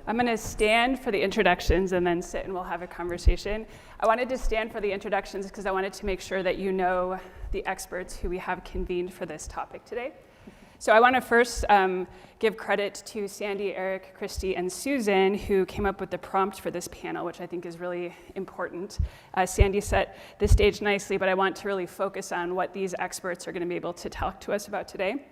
I'm going to stand for the introductions and then sit and we'll have a conversation. I wanted to stand for the introductions because I wanted to make sure that you know the experts who we have convened for this topic today. So I want to first give credit to Sandy, Eric, Christy, and Susan, who came up with the prompt for this panel, which I think is really important. Sandy set the stage nicely, but I want to really focus on what these experts are going to be able to talk to us about today.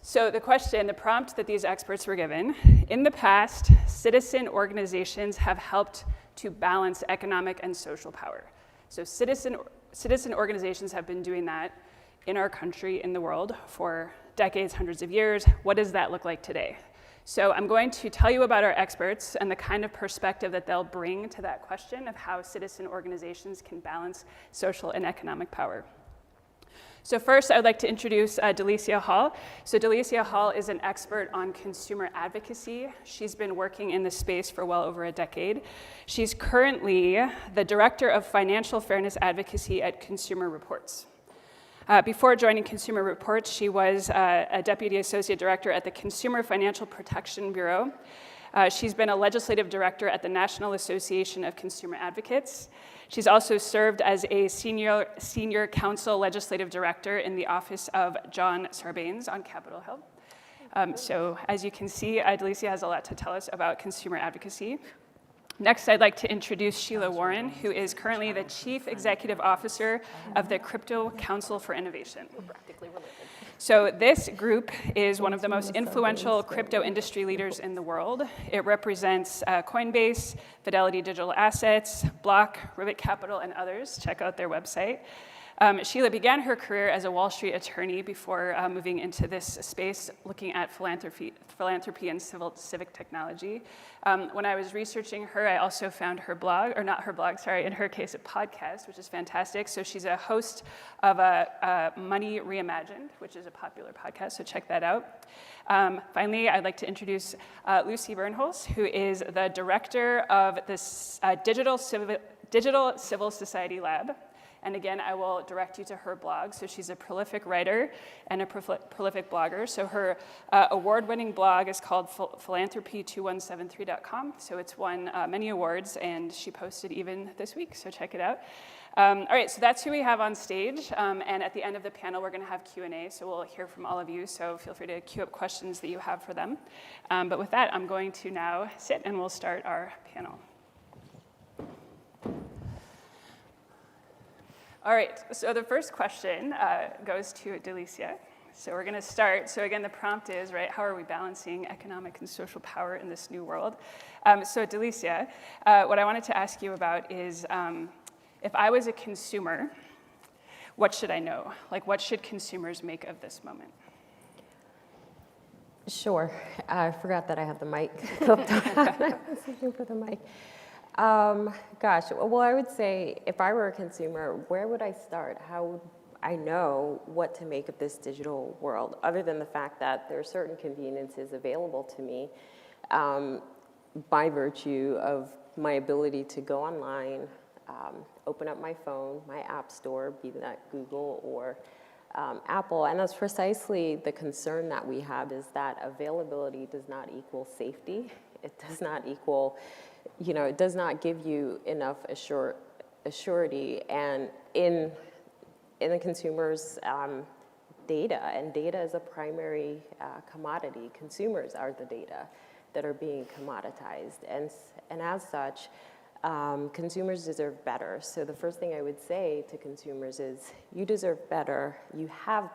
So the prompt that these experts were given, in the past, citizen organizations have helped to balance economic and social power. So citizen organizations have been doing that in our country, in the world, for decades, hundreds of years. What does that look like today? So I'm going to tell you about our experts and the kind of perspective that they'll bring to that question of how citizen organizations can balance social and economic power. So first, I would like to introduce Delicia Hall. So Delicia Hall is an expert on consumer advocacy. She's been working in this space for well over a decade. She's currently the Director of Financial Fairness Advocacy at Consumer Reports. Before joining Consumer Reports, she was a Deputy Associate Director at the Consumer Financial Protection Bureau. She's been a legislative director at the National Association of Consumer Advocates. She's also served as a senior counsel legislative director in the office of John Sarbanes on Capitol Hill. So as you can see, Delicia has a lot to tell us about consumer advocacy. Next, I'd like to introduce Sheila Warren, who is currently the Chief Executive Officer of the Crypto Council for Innovation. So this group is one of the most influential crypto industry leaders in the world. It represents Coinbase, Fidelity Digital Assets, Block, Rivet Capital, and others. Check out their website. Sheila began her career as a Wall Street attorney before moving into this space, looking at philanthropy and civic technology. When I was researching her, I also found her blog, or not her blog, sorry, in her case, a podcast, which is fantastic. So she's a host of Money Reimagined, which is a popular podcast, so check that out. Finally, I'd like to introduce Lucy Bernholz, who is the director of this Digital Civil Society Lab. And again, I will direct you to her blog. So she's a prolific writer and a prolific blogger. So her award-winning blog is called philanthropy2173.com. So it's won many awards, and she posted even this week, so check it out. All right, so that's who we have on stage. And at the end of the panel, we're going to have Q&A, so we'll hear from all of you. So feel free to queue up questions that you have for them. But with that, I'm going to now sit, and we'll start our panel. All right, so the first question goes to Delicia. So we're going to start. So again, the prompt is, right, how are we balancing economic and social power in this new world? So Delicia, what I wanted to ask you about is, if I was a consumer, what should I know? Like, what should consumers make of this moment? Sure. I forgot that I have the mic. I was looking for the mic. Gosh, well, I would say if I were a consumer, where would I start? How would I know what to make of this digital world, other than the fact that there are certain conveniences available to me by virtue of my ability to go online, open up my phone, my app store, be that Google or Apple, and that's precisely the concern that we have, is that availability does not equal safety. It does not equal, it does not give you enough assurity, and in the consumer's data, and data is a primary commodity. Consumers are the data that are being commoditized, and as such, consumers deserve better. So the first thing I would say to consumers is, you deserve better, you have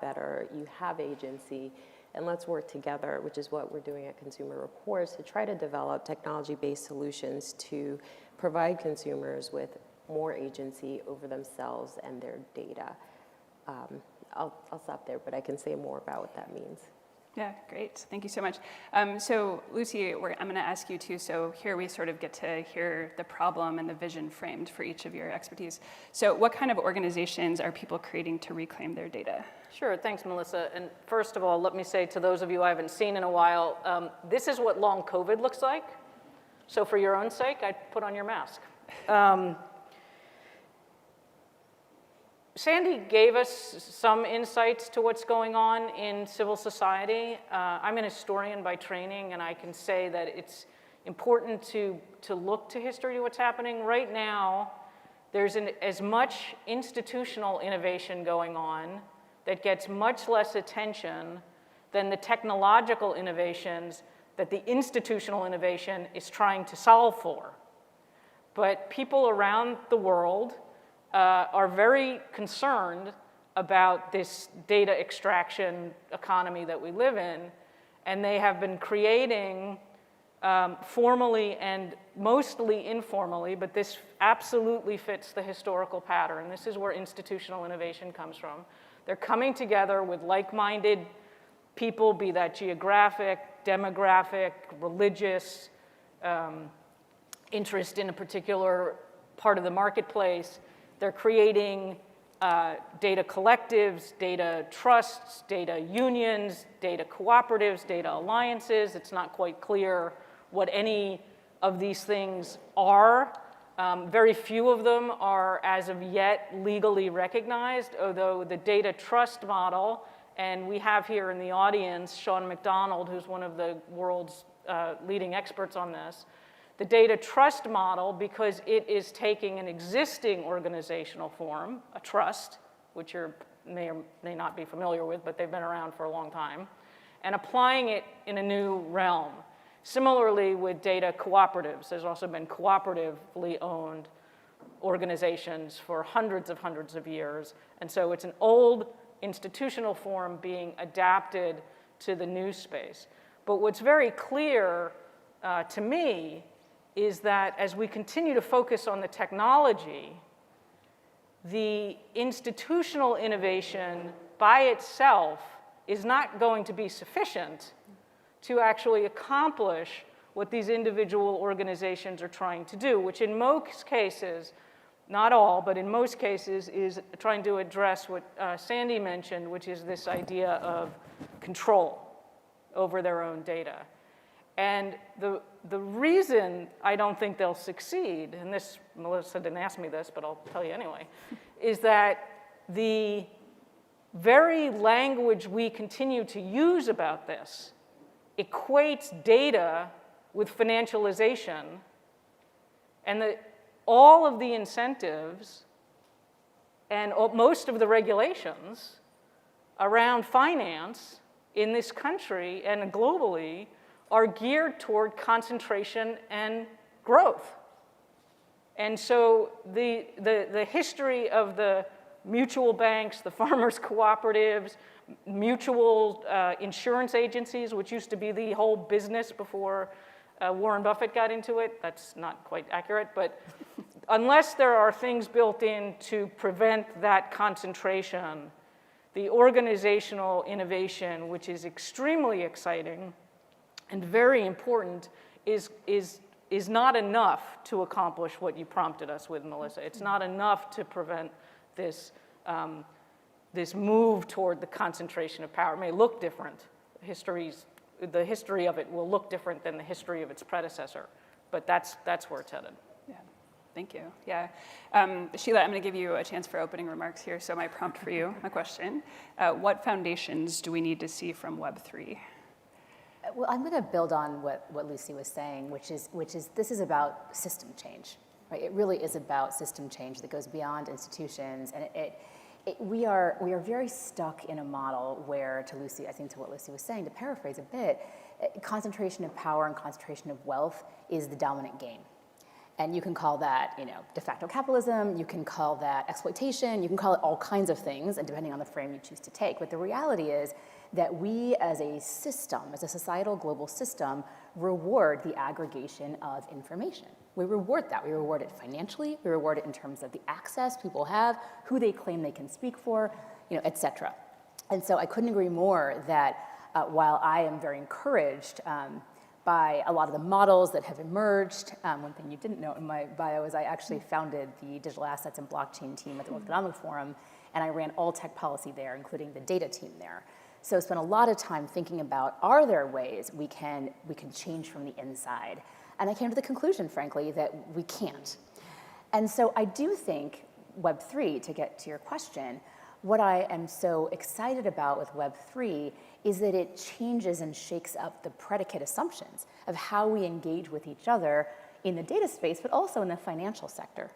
agency, and let's work together, which is what we're doing at Consumer Reports, to try to develop technology-based solutions to provide consumers with more agency over themselves and their data. I'll stop there, but I can say more about what that means. Yeah, great. Thank you so much. So Lucy, I'm going to ask you too. So here we sort of get to hear the problem and the vision framed for each of your expertise. So what kind of organizations are people creating to reclaim their data? Sure, thanks, Melissa. And first of all, let me say to those of you I haven't seen in a while, this is what long COVID looks like. So for your own sake, I'd put on your mask. Sandy gave us some insights to what's going on in civil society. I'm an historian by training, and I can say that it's important to look to history, to what's happening. Right now, there's as much institutional innovation going on that gets much less attention than the technological innovations that the institutional innovation is trying to solve for. But people around the world are very concerned about this data extraction economy that we live in, and they have been creating formally and mostly informally, but this absolutely fits the historical pattern. This is where institutional innovation comes from. They're coming together with like-minded people, be that geographic, demographic, religious, interest in a particular part of the marketplace. They're creating data collectives, data trusts, data unions, data cooperatives, data alliances. It's not quite clear what any of these things are. Very few of them are, as of yet, legally recognized, although the data trust model, and we have here in the audience Sean McDonald, who's one of the world's leading experts on this. The data trust model, because it is taking an existing organizational form, a trust, which you may or may not be familiar with, but they've been around for a long time, and applying it in a new realm. Similarly with data cooperatives, there's also been cooperatively owned organizations for hundreds of years, and so it's an old institutional form being adapted to the new space. But what's very clear to me is that as we continue to focus on the technology, the institutional innovation by itself is not going to be sufficient to actually accomplish what these individual organizations are trying to do, which in most cases, not all, but in most cases, is trying to address what Sandy mentioned, which is this idea of control over their own data. And the reason I don't think they'll succeed, and this, Melissa didn't ask me this, but I'll tell you anyway, is that the very language we continue to use about this equates data with financialization, and all of the incentives and most of the regulations around finance in this country and globally are geared toward concentration and growth. And so the history of the mutual banks, the farmers' cooperatives, mutual insurance agencies, which used to be the whole business before Warren Buffett got into it. That's not quite accurate, but unless there are things built in to prevent that concentration, the organizational innovation, which is extremely exciting and very important, is not enough to accomplish what you prompted us with, Melissa. It's not enough to prevent this, this move toward the concentration of power. It may look different. The history of it will look different than the history of its predecessor, but that's where it's headed. Yeah, thank you. Yeah, Sheila, I'm going to give you a chance for opening remarks here. So my prompt for you, my question: what foundations do we need to see from Web3? Well, I'm going to build on what Lucy was saying, which is this is about system change, right? It really is about system change that goes beyond institutions, and we are very stuck in a model where, to Lucy, I think to what Lucy was saying, to paraphrase a bit, concentration of power and concentration of wealth is the dominant game. And you can call that, de facto capitalism, you can call that exploitation, you can call it all kinds of things, and depending on the frame you choose to take. But the reality is that we as a system, as a societal global system, reward the aggregation of information. We reward that. We reward it financially, we reward it in terms of the access people have, who they claim they can speak for, et cetera. And so I couldn't agree more that while I am very encouraged by a lot of the models that have emerged. One thing you didn't know in my bio is I actually founded the digital assets and blockchain team at the World Economic Forum, and I ran all tech policy there, including the data team there. So I spent a lot of time thinking about, are there ways we can change from the inside? And I came to the conclusion, frankly, that we can't. And so I do think Web3, to get to your question, what I am so excited about with Web3 is that it changes and shakes up the predicate assumptions of how we engage with each other in the data space, but also in the financial sector.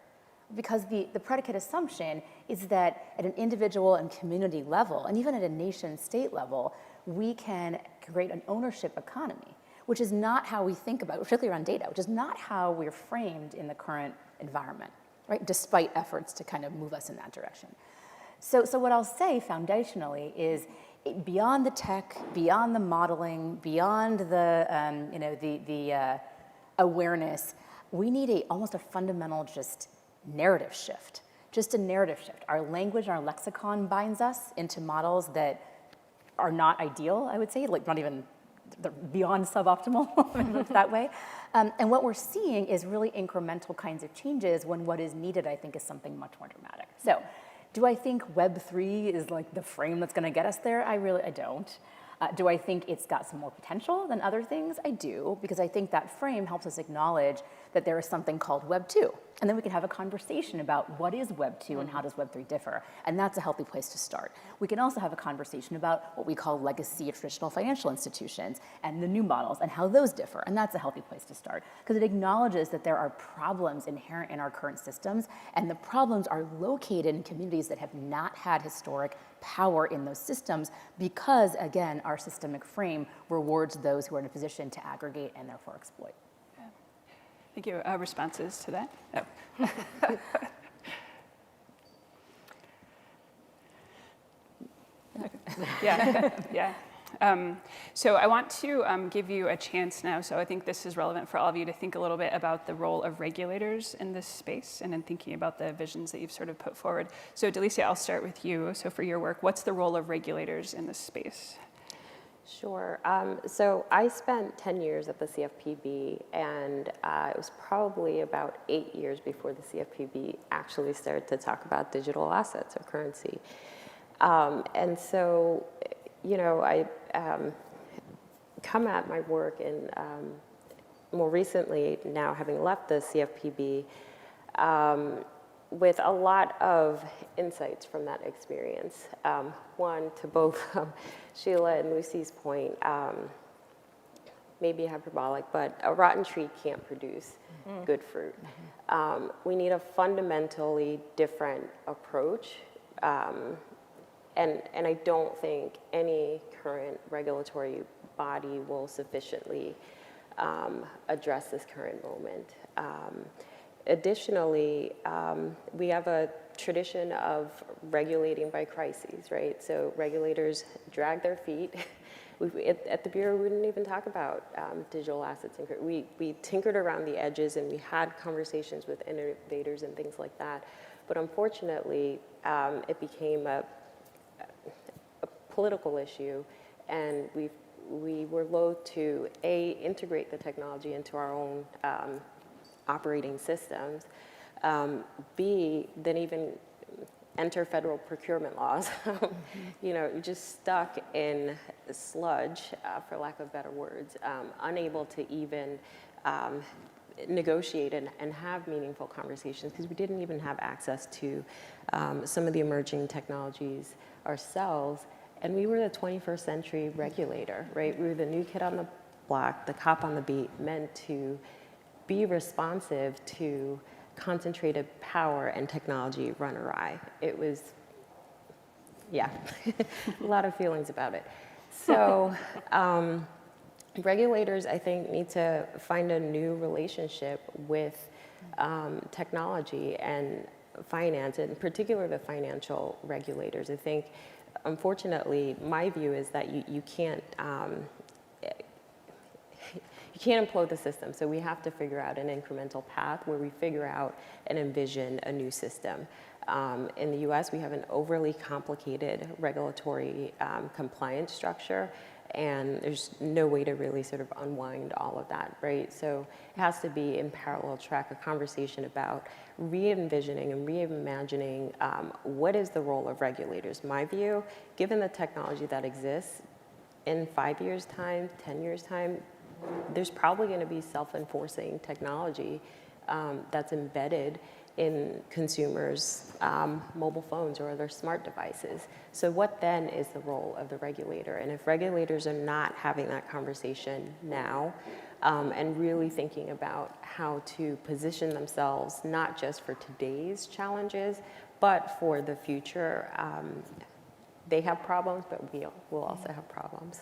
Because the predicate assumption is that at an individual and community level, and even at a nation state level, we can create an ownership economy, which is not how we think about it, particularly around data, which is not how we're framed in the current environment, right? Despite efforts to kind of move us in that direction. So what I'll say foundationally is beyond the tech, beyond the modeling, beyond the awareness, we need almost a fundamental just narrative shift, just a narrative shift. Our language, our lexicon binds us into models that are not ideal, I would say, like not even, they're beyond suboptimal that way. And what we're seeing is really incremental kinds of changes when what is needed, I think, is something much more dramatic. So do I think Web3 is like the frame that's gonna get us there? I don't. Do I think it's got some more potential than other things? I do, because I think that frame helps us acknowledge that there is something called Web 2. And then we can have a conversation about what is Web 2 and how does Web 3 differ. And that's a healthy place to start. We can also have a conversation about what we call legacy traditional financial institutions and the new models and how those differ. And that's a healthy place to start, because it acknowledges that there are problems inherent in our current systems, and the problems are located in communities that have not had historic power in those systems because, again, our systemic frame rewards those who are in a position to aggregate and therefore exploit. Thank you. Responses to that? Oh. Yeah. So I want to give you a chance now, so I think this is relevant for all of you to think a little bit about the role of regulators in this space and in thinking about the visions that you've sort of put forward. So Delicia, I'll start with you. So for your work, what's the role of regulators in this space? Sure. So I spent 10 years at the CFPB, and it was probably about 8 years before the CFPB actually started to talk about digital assets or currency. And so, you know, I come at my work in more recently, now having left the CFPB, with a lot of insights from that experience. One, to both Sheila and Lucy's point, maybe hyperbolic, but a rotten tree can't produce good fruit. We need a fundamentally different approach, and I don't think any current regulatory body will sufficiently address this current moment. Additionally, we have a tradition of regulating by crises, right? So regulators drag their feet. At the Bureau, we didn't even talk about digital assets. We tinkered around the edges, and we had conversations with innovators and things like that. But unfortunately, it became a political issue, and we were loath to, A, integrate the technology into our own operating systems, B, then even enter federal procurement laws. You know, just stuck in sludge, for lack of better words, unable to even negotiate and have meaningful conversations because we didn't even have access to some of the emerging technologies ourselves. And we were the 21st century regulator, right? We were the new kid on the block, the cop on the beat, meant to be responsive to concentrated power and technology run awry. It was, yeah, a lot of feelings about it. So regulators, I think, need to find a new relationship with technology and finance, and in particular the financial regulators. I think, unfortunately, my view is that you can't implode the system, so we have to figure out an incremental path where we figure out and envision a new system. In the US, we have an overly complicated regulatory compliance structure, and there's no way to really sort of unwind all of that, right? So it has to be in parallel track, a conversation about re-envisioning and reimagining what is the role of regulators. My view, given the technology that exists, in 5 years' time, 10 years' time, there's probably going to be self-enforcing technology that's embedded in consumers' mobile phones or other smart devices. So what then is the role of the regulator? And if regulators are not having that conversation now, and really thinking about how to position themselves, not just for today's challenges, but for the future, they have problems, but we'll also have problems.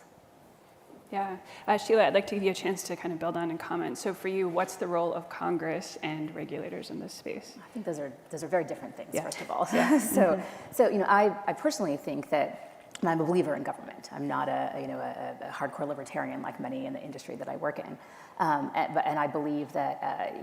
Yeah. Sheila, I'd like to give you a chance to kind of build on and comment. So for you, what's the role of Congress and regulators in this space? I think those are very different things, Yeah. first of all. So I personally think that I'm a believer in government. I'm not a hardcore libertarian like many in the industry that I work in. And I believe that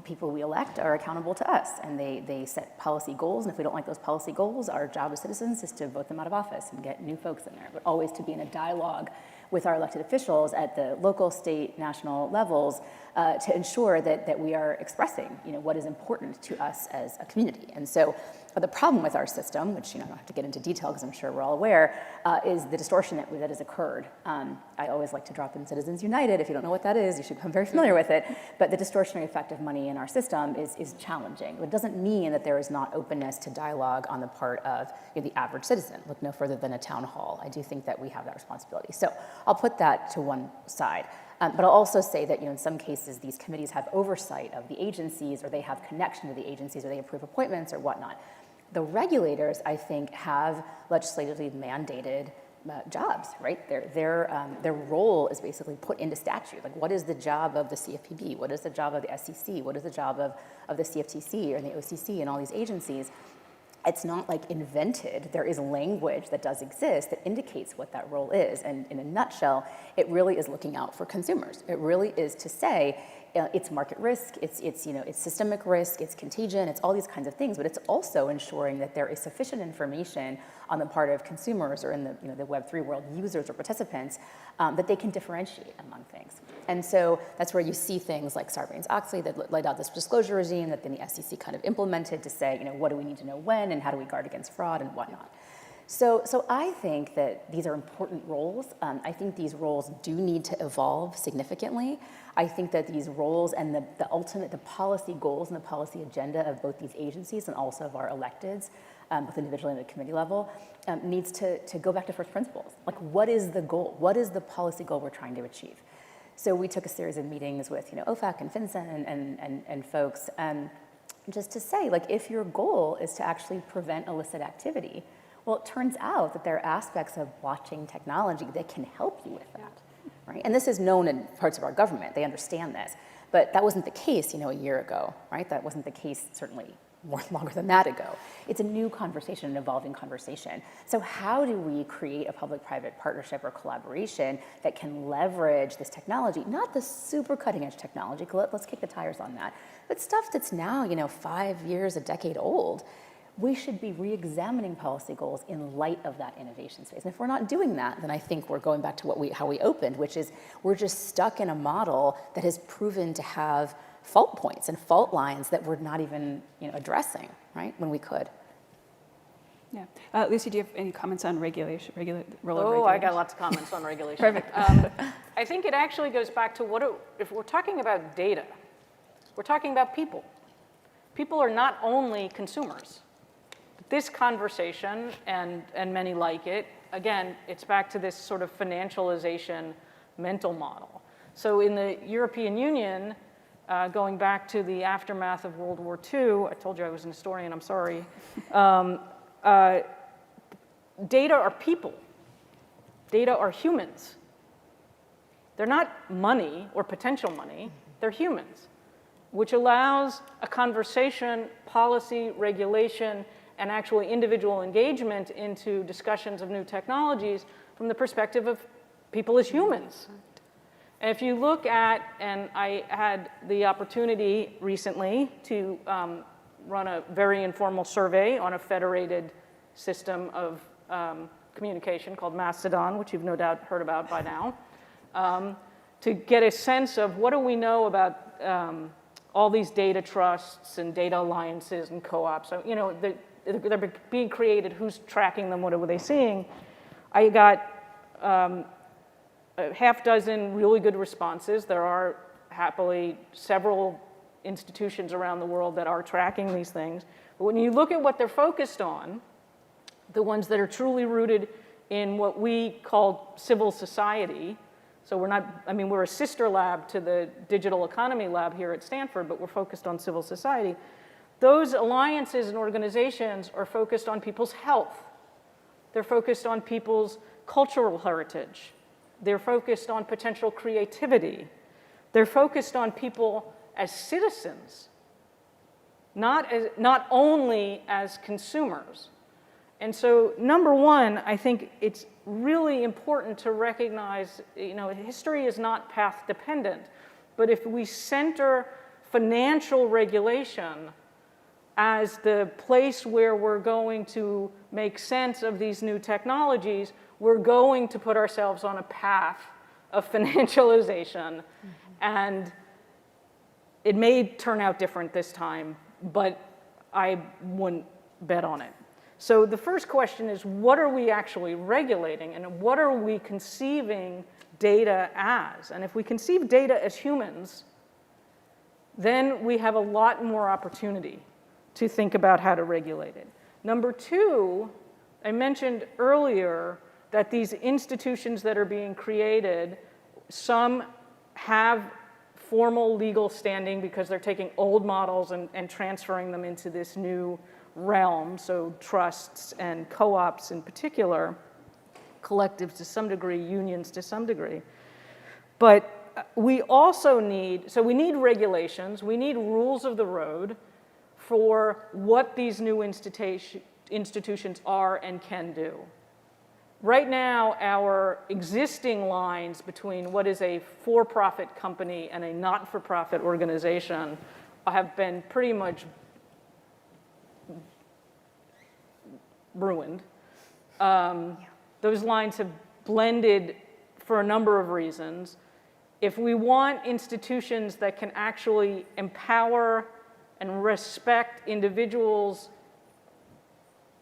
people we elect are accountable to us, and they set policy goals. And if we don't like those policy goals, our job as citizens is to vote them out of office and get new folks in there, but always to be in a dialogue with our elected officials at the local, state, national levels to ensure that we are expressing what is important to us as a community. And so the problem with our system, which I don't have to get into detail because I'm sure we're all aware, is the distortion that has occurred. I always like to drop in Citizens United. If you don't know what that is, you should become very familiar with it. But the distortionary effect of money in our system is challenging. It doesn't mean that there is not openness to dialogue on the part of the average citizen. Look no further than a town hall. I do think that we have that responsibility. So I'll put that to one side. But I'll also say that in some cases, these committees have oversight of the agencies, or they have connection to the agencies, or they approve appointments or whatnot. The regulators, I think, have legislatively mandated jobs, right? Their role is basically put into statute. Like, what is the job of the CFPB? What is the job of the SEC? What is the job of the CFTC or the OCC and all these agencies? It's not like invented. There is language that does exist that indicates what that role is. And in a nutshell, it really is looking out for consumers. It really is to say, it's market risk, it's systemic risk, it's contagion, it's all these kinds of things, but it's also ensuring that there is sufficient information on the part of consumers or in the Web3 world, users or participants, that they can differentiate among things. And so that's where you see things like Sarbanes-Oxley that laid out this disclosure regime that then the SEC kind of implemented to say, what do we need to know when and how do we guard against fraud and whatnot. So I think that these are important roles. I think these roles do need to evolve significantly. I think that these roles and the policy goals and the policy agenda of both these agencies and also of our electeds, both individually and at the committee level, needs to go back to first principles. Like, what is the goal? What is the policy goal we're trying to achieve? So we took a series of meetings with OFAC and FinCEN and folks, just to say, like, if your goal is to actually prevent illicit activity, well, it turns out that there are aspects of blockchain technology that can help you with that, right? And this is known in parts of our government. They understand this. But that wasn't the case, a year ago, right? That wasn't the case certainly longer than that ago. It's a new conversation, an evolving conversation. So how do we create a public-private partnership or collaboration that can leverage this technology, not the super cutting-edge technology, let's kick the tires on that, but stuff that's now, 5 years, a decade old. We should be re-examining policy goals in light of that innovation space. And if we're not doing that, then I think we're going back to how we opened, which is we're just stuck in a model that has proven to have fault points and fault lines that we're not even addressing, right, when we could. Yeah. Lucy, do you have any comments on regulation, role of regulators? Oh, I got lots of comments on regulation. Perfect. I think it actually goes back to if we're talking about data, we're talking about people. People are not only consumers. This conversation, and many like it, again, it's back to this sort of financialization mental model. So in the European Union, going back to the aftermath of World War II, I told you I was an historian, I'm sorry, data are people. Data are humans. They're not money or potential money, they're humans, which allows a conversation, policy, regulation, and actually individual engagement into discussions of new technologies from the perspective of people as humans. And if you look at, and I had the opportunity recently to run a very informal survey on a federated system of communication called Mastodon, which you've no doubt heard about by now, to get a sense of what do we know about all these data trusts and data alliances and co-ops. So, they're being created, who's tracking them, what are they seeing? I got a half dozen really good responses. There are happily several institutions around the world that are tracking these things. But when you look at what they're focused on, the ones that are truly rooted in what we call civil society, so we're not, I mean, we're a sister lab to the digital economy lab here at Stanford, but we're focused on civil society. Those alliances and organizations are focused on people's health. They're focused on people's cultural heritage. They're focused on potential creativity. They're focused on people as citizens, not only as consumers. And so, number one, I think it's really important to recognize, history is not path dependent, but if we center financial regulation as the place where we're going to make sense of these new technologies, we're going to put ourselves on a path of financialization. And it may turn out different this time, but I wouldn't bet on it. So the first question is, what are we actually regulating, and what are we conceiving data as? And if we conceive data as humans, then we have a lot more opportunity to think about how to regulate it. Number two, I mentioned earlier that these institutions that are being created, some have formal legal standing because they're taking old models and transferring them into this new realm, so trusts and co-ops in particular, collectives to some degree, unions to some degree. But we also need, so we need regulations, we need rules of the road for what these new institutions are and can do. Right now, our existing lines between what is a for-profit company and a not-for-profit organization have been pretty much ruined. Those lines have blended for a number of reasons. If we want institutions that can actually empower and respect individuals'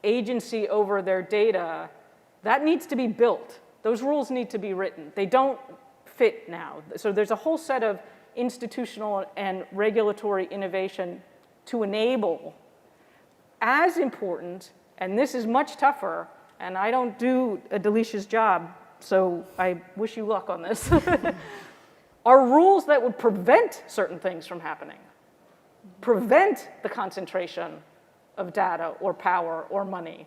agency over their data, that needs to be built. Those rules need to be written. They don't fit now. So there's a whole set of institutional and regulatory innovation to enable. As important, and this is much tougher, and I don't do a Delicia's job, so I wish you luck on this, are rules that would prevent certain things from happening, prevent the concentration of data or power or money.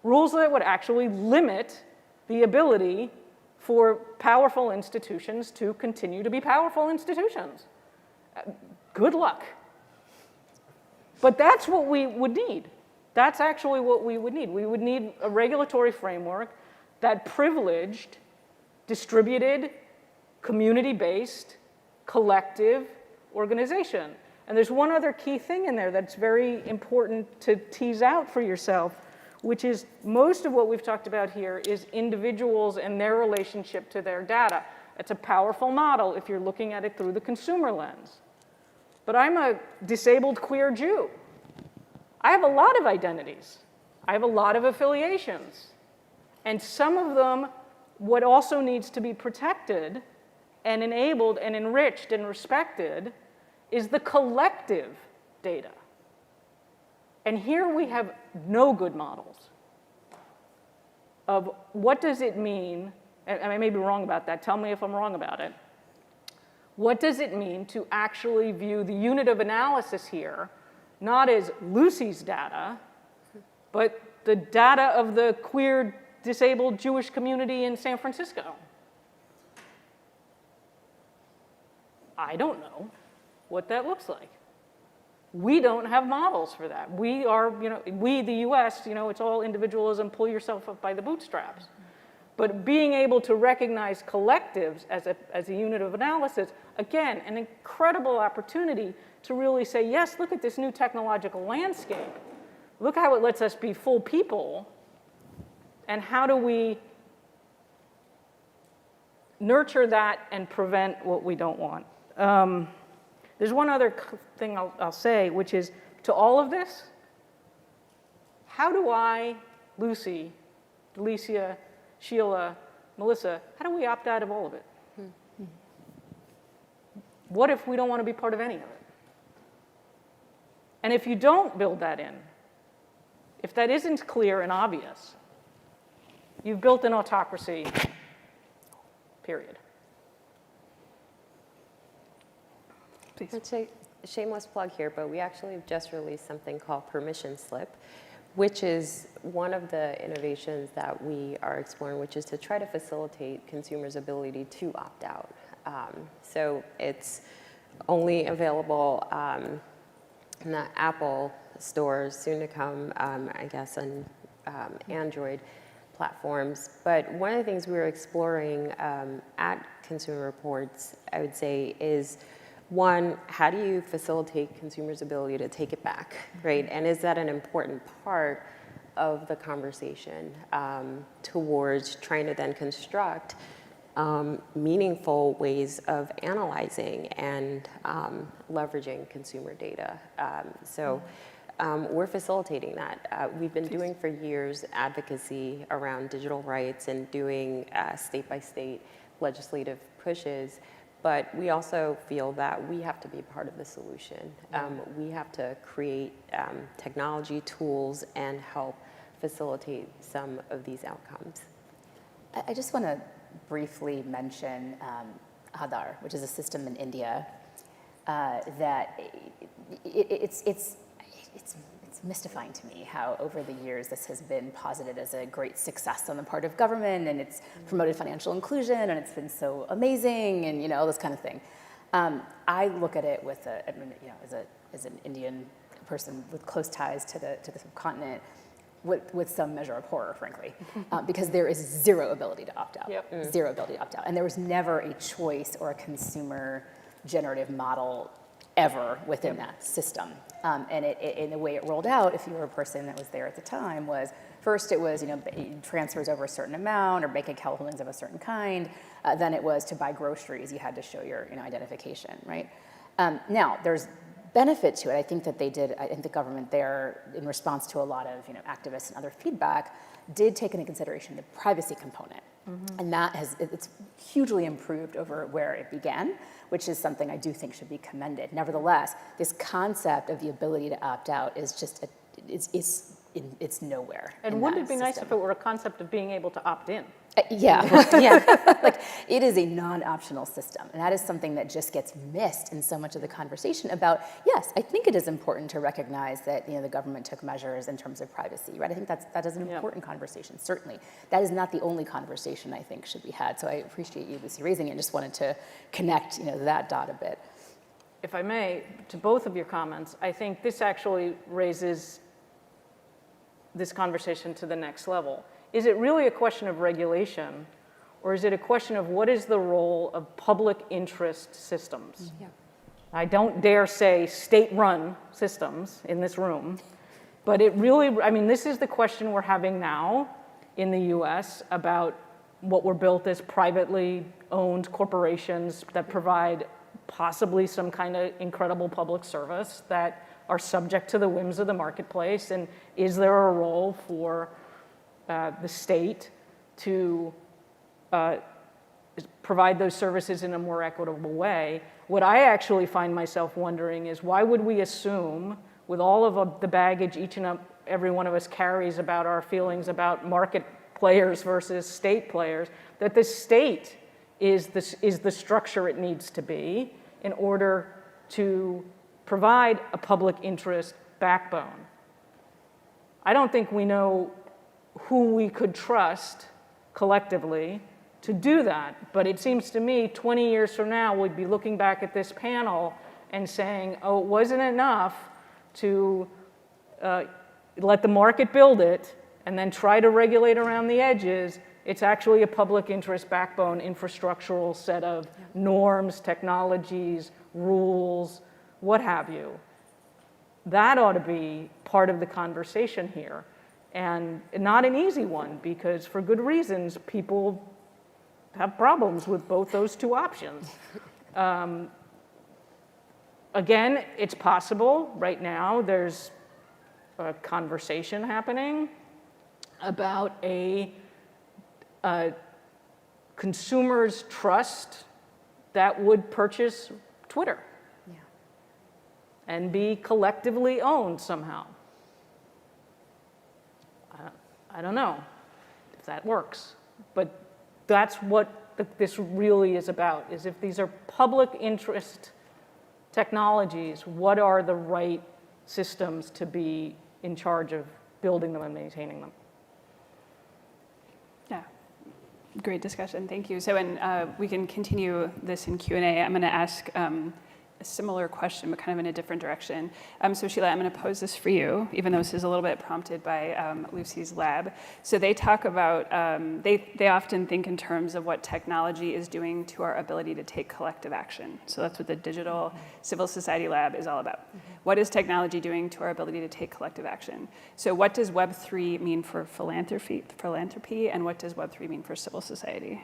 Rules that would actually limit the ability for powerful institutions to continue to be powerful institutions. Good luck. But that's what we would need. That's actually what we would need. We would need a regulatory framework that privileged, distributed, community-based, collective organization. And there's one other key thing in there that's very important to tease out for yourself, which is most of what we've talked about here is individuals and their relationship to their data. It's a powerful model if you're looking at it through the consumer lens. But I'm a disabled queer Jew. I have a lot of identities. I have a lot of affiliations. And some of them, what also needs to be protected and enabled and enriched and respected is the collective data. And here we have no good models of what does it mean, and I may be wrong about that, tell me if I'm wrong about it. What does it mean to actually view the unit of analysis here, not as Lucy's data, but the data of the queer, disabled Jewish community in San Francisco? I don't know what that looks like. We don't have models for that. We are, we, the US, it's all individualism, pull yourself up by the bootstraps. But being able to recognize collectives as a unit of analysis, again, an incredible opportunity to really say, yes, look at this new technological landscape. Look how it lets us be full people, and how do we nurture that and prevent what we don't want. There's one other thing I'll say, which is, to all of this, how do I, Lucy, Delicia, Sheila, Melissa, how do we opt out of all of it? What if we don't want to be part of any of it? And if you don't build that in, if that isn't clear and obvious, you've built an autocracy, period. Please. It's a shameless plug here, but we actually have just released something called Permission Slip, which is one of the innovations that we are exploring, which is to try to facilitate consumers' ability to opt out. So it's only available in the Apple stores, soon to come, I guess, on Android platforms. But one of the things we were exploring at Consumer Reports, I would say, is one, how do you facilitate consumers' ability to take it back, right? And is that an important part of the conversation towards trying to then construct meaningful ways of analyzing and leveraging consumer data? We're facilitating that. We've been doing for years advocacy around digital rights and doing state-by-state legislative pushes. But we also feel that we have to be part of the solution. We have to create technology tools and help facilitate some of these outcomes. I just want to briefly mention Aadhaar, which is a system in India that it's mystifying to me how over the years this has been posited as a great success on the part of government, and it's promoted financial inclusion, and it's been so amazing, and all this kind of thing. I look at it with as an Indian person with close ties to the subcontinent, with some measure of horror, frankly, because there is zero ability to opt out. Yep. Zero ability to opt out, and there was never a choice or a consumer generative model ever within that system. And the way it rolled out, if you were a person that was there at the time, was first it was transfers over a certain amount or bank account holdings of a certain kind. Then it was to buy groceries, you had to show your identification, right? Now there's benefit to it. I think that the government there, in response to a lot of activists and other feedback, did take into consideration the privacy component. And it's hugely improved over where it began, which is something I do think should be commended. Nevertheless, this concept of the ability to opt out is just, it's nowhere. And wouldn't it be nice if it were a concept of being able to opt in? Yeah. Like, it is a non-optional system, and that is something that just gets missed in so much of the conversation about, yes, I think it is important to recognize that the government took measures in terms of privacy, right? I think that is an important conversation, certainly. That is not the only conversation I think should be had, so I appreciate you, Lucy, raising it, and just wanted to connect that dot a bit. If I may, to both of your comments, I think this actually raises this conversation to the next level. Is it really a question of regulation, or is it a question of what is the role of public interest systems? Yeah. I don't dare say state-run systems in this room, but it really, this is the question we're having now in the US about what were built as privately owned corporations that provide possibly some kind of incredible public service that are subject to the whims of the marketplace, and is there a role for the state to provide those services in a more equitable way? What I actually find myself wondering is, why would we assume, with all of the baggage each and every one of us carries about our feelings about market players versus state players, that the state is the structure it needs to be in order to provide a public interest backbone? I don't think we know who we could trust collectively to do that. But it seems to me 20 years from now, we'd be looking back at this panel and saying, oh, it wasn't enough to let the market build it and then try to regulate around the edges. It's actually a public interest backbone, infrastructural set of norms, technologies, rules, what have you. That ought to be part of the conversation here. And not an easy one, because for good reasons, people have problems with both those two options. Again, it's possible. Right now, there's a conversation happening about a consumer's trust that would purchase Twitter. and be collectively owned somehow. I don't know if that works, but that's what this really is about, is if these are public interest technologies, what are the right systems to be in charge of building them and maintaining them? Yeah, great discussion, thank you. So, we can continue this in Q&A. I'm gonna ask a similar question, but kind of in a different direction. So Sheila, I'm going to pose this for you, even though this is a little bit prompted by Lucy's lab. So they talk about, they often think in terms of what technology is doing to our ability to take collective action. So that's what the Digital Civil Society Lab is all about. What is technology doing to our ability to take collective action? So what does Web3 mean for philanthropy, and what does Web3 mean for civil society?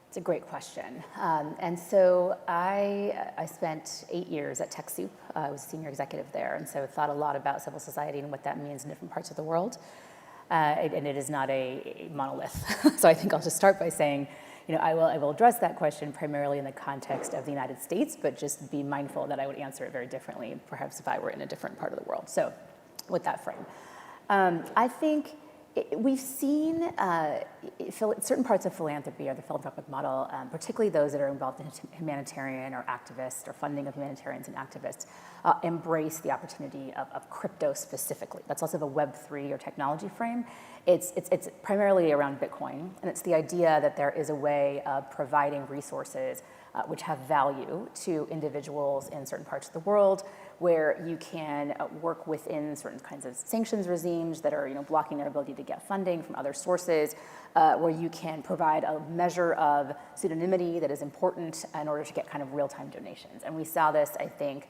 It's a great question. And so I spent 8 years at TechSoup. I was a senior executive there, and so thought a lot about civil society and what that means in different parts of the world. And it is not a monolith. So I think I'll just start by saying, I will address that question primarily in the context of the United States, but just be mindful that I would answer it very differently, perhaps if I were in a different part of the world. So with that frame, I think we've seen certain parts of philanthropy or the philanthropic model, particularly those that are involved in humanitarian or activists or funding of humanitarians and activists, embrace the opportunity of crypto specifically. That's also the Web3 or technology frame. It's primarily around Bitcoin, and it's the idea that there is a way of providing resources which have value to individuals in certain parts of the world, where you can work within certain kinds of sanctions regimes that are blocking their ability to get funding from other sources, where you can provide a measure of pseudonymity that is important in order to get kind of real-time donations. And we saw this, I think,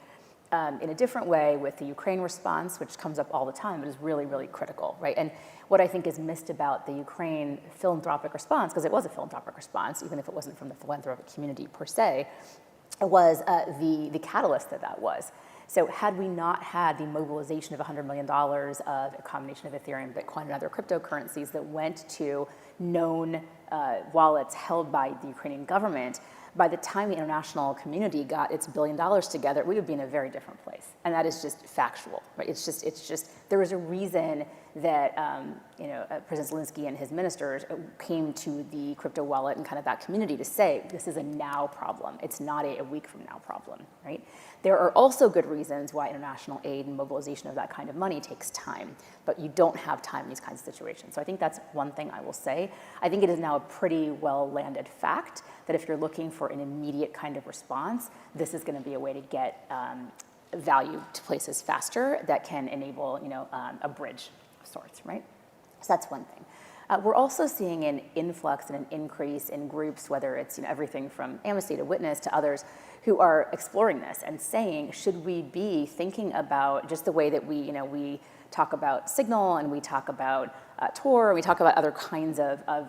in a different way with the Ukraine response, which comes up all the time, but is really, really critical, right? And what I think is missed about the Ukraine philanthropic response, because it was a philanthropic response, even if it wasn't from the philanthropic community per se, was the catalyst that was. So had we not had the mobilization of $100 million of a combination of Ethereum, Bitcoin, and other cryptocurrencies that went to known wallets held by the Ukrainian government, by the time the international community got its $1 billion together, we would be in a very different place. And that is just factual, right? It's just there was a reason that President Zelensky and his ministers came to the crypto wallet and kind of that community to say, this is a now problem. It's not a week from now problem, right? There are also good reasons why international aid and mobilization of that kind of money takes time, but you don't have time in these kinds of situations. So I think that's one thing I will say. I think it is now a pretty well-landed fact that if you're looking for an immediate kind of response, this is going to be a way to get value to places faster that can enable, a bridge of sorts, right? So that's one thing. We're also seeing an influx and an increase in groups, whether it's everything from Amnesty to Witness to others, who are exploring this and saying, should we be thinking about just the way that we talk about Signal and we talk about Tor, we talk about other kinds of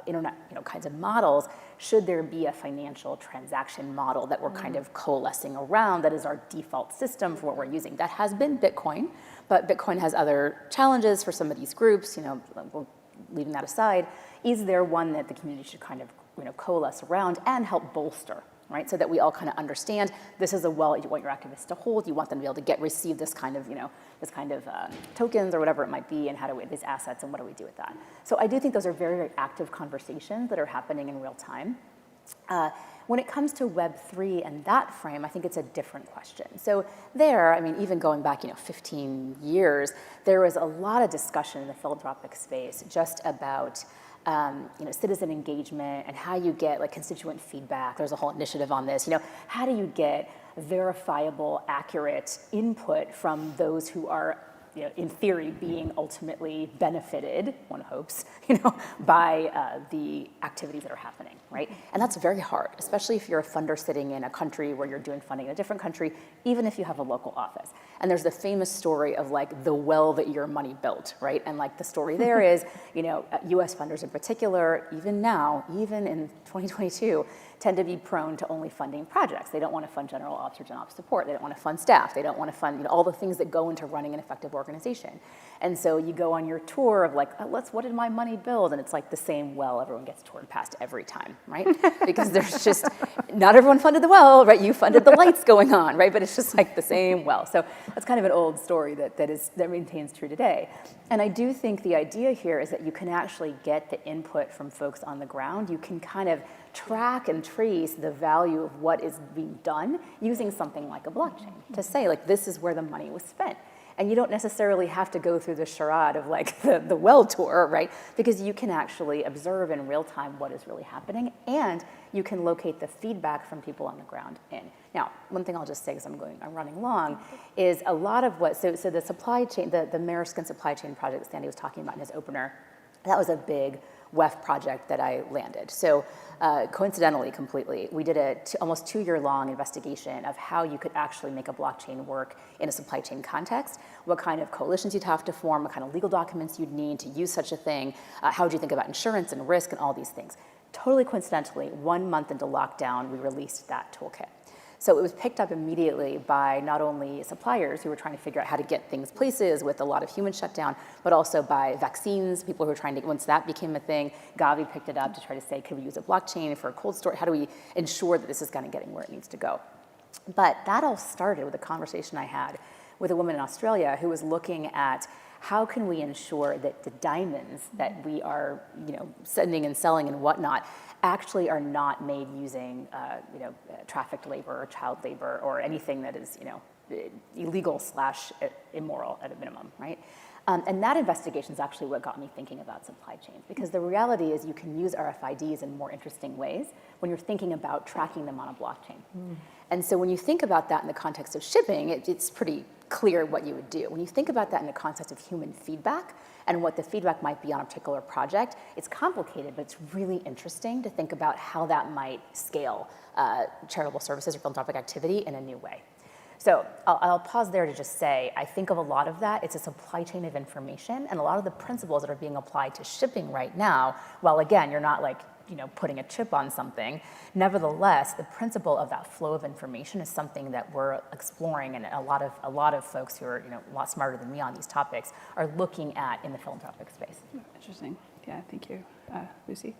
internet kinds of models. Should there be a financial transaction model that we're kind of coalescing around that is our default system for what we're using? That has been Bitcoin, but Bitcoin has other challenges for some of these groups. We're leaving that aside. Is there one that the community should kind of coalesce around and help bolster? Right, so that we all kind of understand this is a wallet you want your activists to hold. You want them to be able to receive this kind of, tokens or whatever it might be, and how do we these assets and what do we do with that? So I do think those are very, very active conversations that are happening in real time. When it comes to Web3 and that frame, I think it's a different question. So there, even going back, 15 years, there was a lot of discussion in the philanthropic space just about citizen engagement and how you get constituent feedback. There's a whole initiative on this. How do you get verifiable, accurate input from those who are, in theory, being ultimately benefited, one hopes, by the activities that are happening, right? And that's very hard, especially if you're a funder sitting in a country where you're doing funding in a different country, even if you have a local office. And there's the famous story of the well that your money built, right? And the story there is, US funders in particular, even now, even in 2022, tend to be prone to only funding projects. They don't want to fund general ops or gen ops support. They don't want to fund staff. They don't want to fund all the things that go into running an effective organization. And so you go on your tour of like, what did my money build? And it's like the same well everyone gets toured past every time, right? Because there's just, not everyone funded the well, right? You funded the lights going on, right? But it's just like the same well. So that's kind of an old story that maintains true today. And I do think the idea here is that you can actually get the input from folks on the ground. You can kind of track and trace the value of what is being done using something like a blockchain to say, like, this is where the money was spent. And you don't necessarily have to go through the charade of like the well tour, right? Because you can actually observe in real time what is really happening, and you can locate the feedback from people on the ground in. Now, one thing I'll just say, because I'm running long, is a lot of what, so the supply chain, the Maersk and supply chain project that Sandy was talking about in his opener, that was a big WEF project that I landed. So coincidentally, completely, we did a almost 2-year-long investigation of how you could actually make a blockchain work in a supply chain context, what kind of coalitions you'd have to form, what kind of legal documents you'd need to use such a thing, how would you think about insurance and risk and all these things. Totally coincidentally, 1 month into lockdown, we released that toolkit. So it was picked up immediately by not only suppliers who were trying to figure out how to get things places with a lot of human shutdown, but also by vaccines, people who were trying to, once that became a thing, Gavi picked it up to try to say, could we use a blockchain for a cold store? How do we ensure that this is kind of getting where it needs to go? But that all started with a conversation I had with a woman in Australia who was looking at how can we ensure that the diamonds that we are, sending and selling and whatnot actually are not made using, trafficked labor or child labor or anything that is, illegal / immoral at a minimum, right? And that investigation is actually what got me thinking about supply chains, because the reality is you can use RFIDs in more interesting ways when you're thinking about tracking them on a blockchain. And so when you think about that in the context of shipping, it's pretty clear what you would do. When you think about that in the context of human feedback and what the feedback might be on a particular project, it's complicated, but it's really interesting to think about how that might scale charitable services or philanthropic activity in a new way. So I'll pause there to just say, I think of a lot of that, it's a supply chain of information, and a lot of the principles that are being applied to shipping right now, while again, you're not like, putting a chip on something, nevertheless, the principle of that flow of information is something that we're exploring, and a lot of folks who are, a lot smarter than me on these topics are looking at in the philanthropic space. Interesting. Yeah, thank you. Lucy?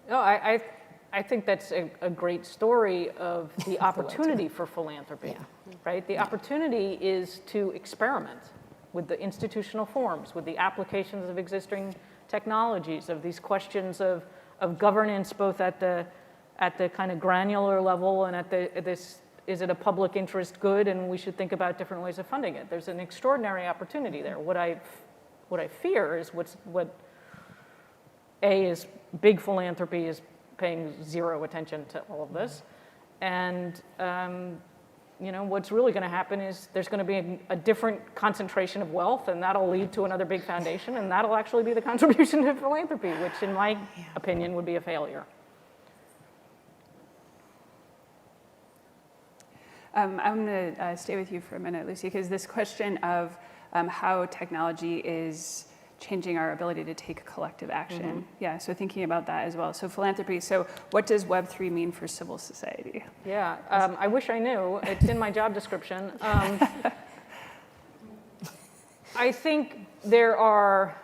No, I think that's a great story of the opportunity for philanthropy, right? The opportunity is to experiment with the institutional forms, with the applications of existing technologies, of these questions of governance, both at the kind of granular level and at this, is it a public interest good, and we should think about different ways of funding it. There's an extraordinary opportunity there. What I fear is is big philanthropy is paying zero attention to all of this, and what's really going to happen is there's going to be a different concentration of wealth, and that'll lead to another big foundation, and that'll actually be the contribution to philanthropy, which in my opinion would be a failure. I'm going to stay with you for a minute, Lucy, because this question of how technology is changing our ability to take collective action. Mm-hmm. Yeah, so thinking about that as well. So philanthropy, so what does Web3 mean for civil society? Yeah, I wish I knew. It's in my job description. I think there are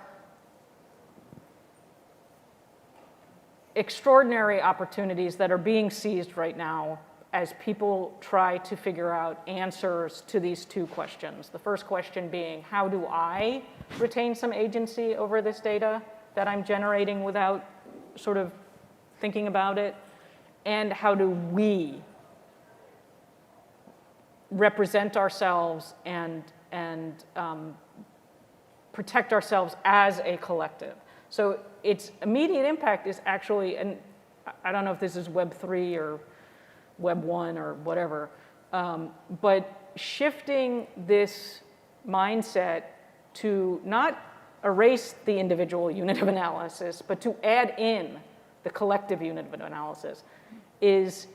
extraordinary opportunities that are being seized right now as people try to figure out answers to these two questions. The first question being, how do I retain some agency over this data that I'm generating without sort of thinking about it? And how do we represent ourselves and protect ourselves as a collective? So its immediate impact is actually, and I don't know if this is Web3 or Web 1 or whatever, but shifting this mindset to not erase the individual unit of analysis, but to add in the collective unit of analysis is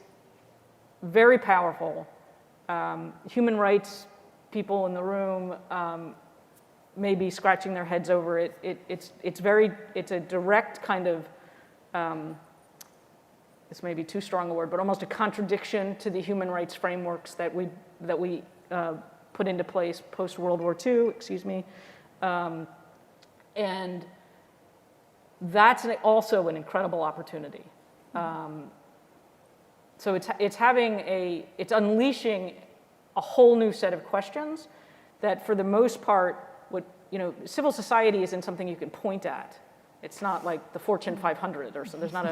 very powerful. Human rights people in the room may be scratching their heads over it. It's a direct kind of this may be too strong a word, but almost a contradiction to the human rights frameworks that we put into place post World War II, excuse me. And that's also an incredible opportunity. So it's unleashing a whole new set of questions that, for the most part, civil society isn't something you can point at. It's not like the Fortune 500 or so. There's not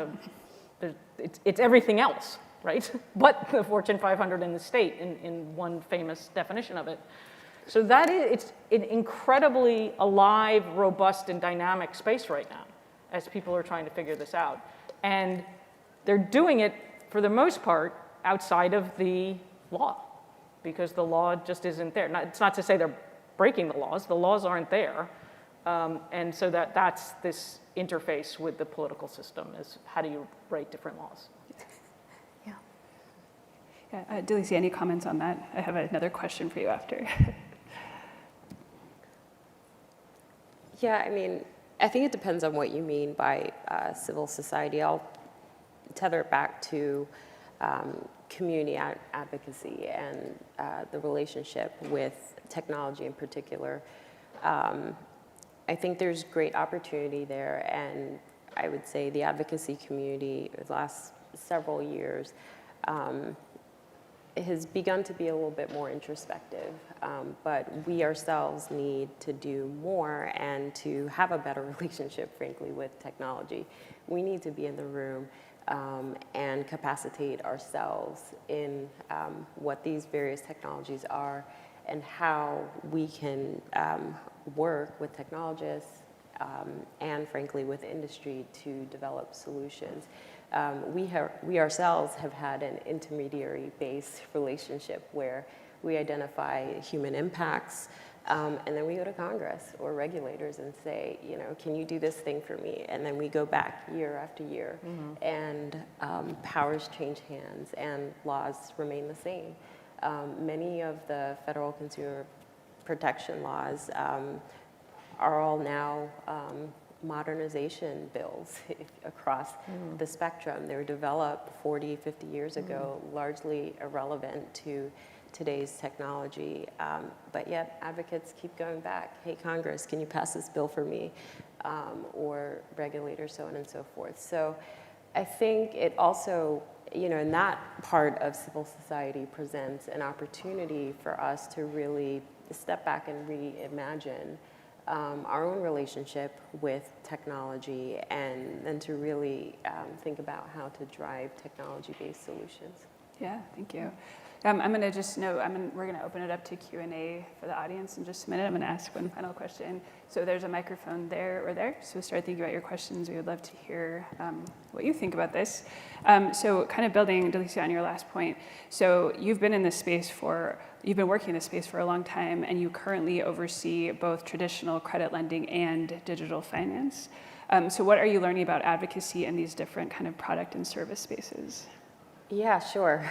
it's everything else, right? But the Fortune 500 in the state, in one famous definition of it. So it's an incredibly alive, robust, and dynamic space right now as people are trying to figure this out. And they're doing it, for the most part, outside of the law, because the law just isn't there. It's not to say they're breaking the laws aren't there. And so that's this interface with the political system, is how do you write different laws? Yeah, Delicia, any comments on that? I have another question for you after. Yeah, I mean, I think it depends on what you mean by civil society. I'll tether it back to community advocacy and the relationship with technology in particular. I think there's great opportunity there, and I would say the advocacy community the last several years has begun to be a little bit more introspective, but we ourselves need to do more and to have a better relationship, frankly, with technology. We need to be in the room and capacitate ourselves in what these various technologies are and how we can work with technologists and, frankly, with industry to develop solutions. We ourselves have had an intermediary-based relationship where we identify human impacts, and then we go to Congress or regulators and say, can you do this thing for me? And then we go back year after year, and powers change hands and laws remain the same. Many of the federal consumer protection laws are all now modernization bills across the spectrum. They were developed 40, 50 years ago, largely irrelevant to today's technology, but yet advocates keep going back. Hey, Congress, can you pass this bill for me? Or regulators, so on and so forth. So I think it also, in that part of civil society presents an opportunity for us to really step back and reimagine our own relationship with technology, and then to really think about how to drive technology-based solutions. Yeah, thank you. I'm going to just note, we're going to open it up to Q&A for the audience in just a minute. I'm going to ask one final question. So there's a microphone there or there. So start thinking about your questions. We would love to hear what you think about this. So kind of building, Delicia, on your last point. So you've been working in this space for a long time, and you currently oversee both traditional credit lending and digital finance. So what are you learning about advocacy in these different kind of product and service spaces? Yeah, sure.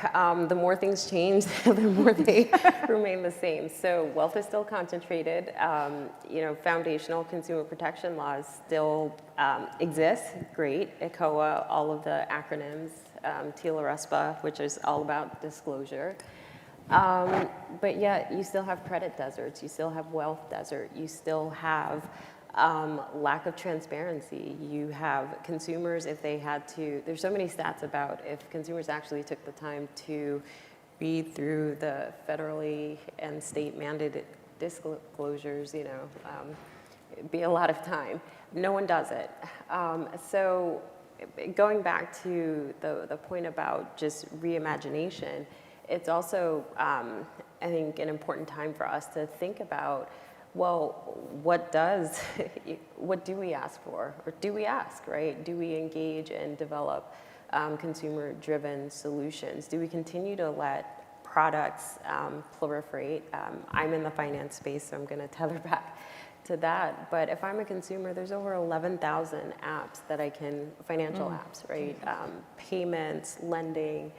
The more things change, the more they remain the same. So wealth is still concentrated. Foundational consumer protection laws still exist. Great. ECOA, all of the acronyms, TILA-RESPA, which is all about disclosure. But yet you still have credit deserts. You still have wealth desert. You still have lack of transparency. You have consumers, if they had to, there's so many stats about if consumers actually took the time to read through the federally and state mandated disclosures, it'd be a lot of time. No one does it. So going back to the point about just reimagination, it's also, I think, an important time for us to think about, well, what do we ask for? Or do we ask, right? Do we engage and develop consumer-driven solutions? Do we continue to let products proliferate? I'm in the finance space, so I'm going to tether back to that. But if I'm a consumer, there's over 11,000 apps that financial apps, right? Payments, lending,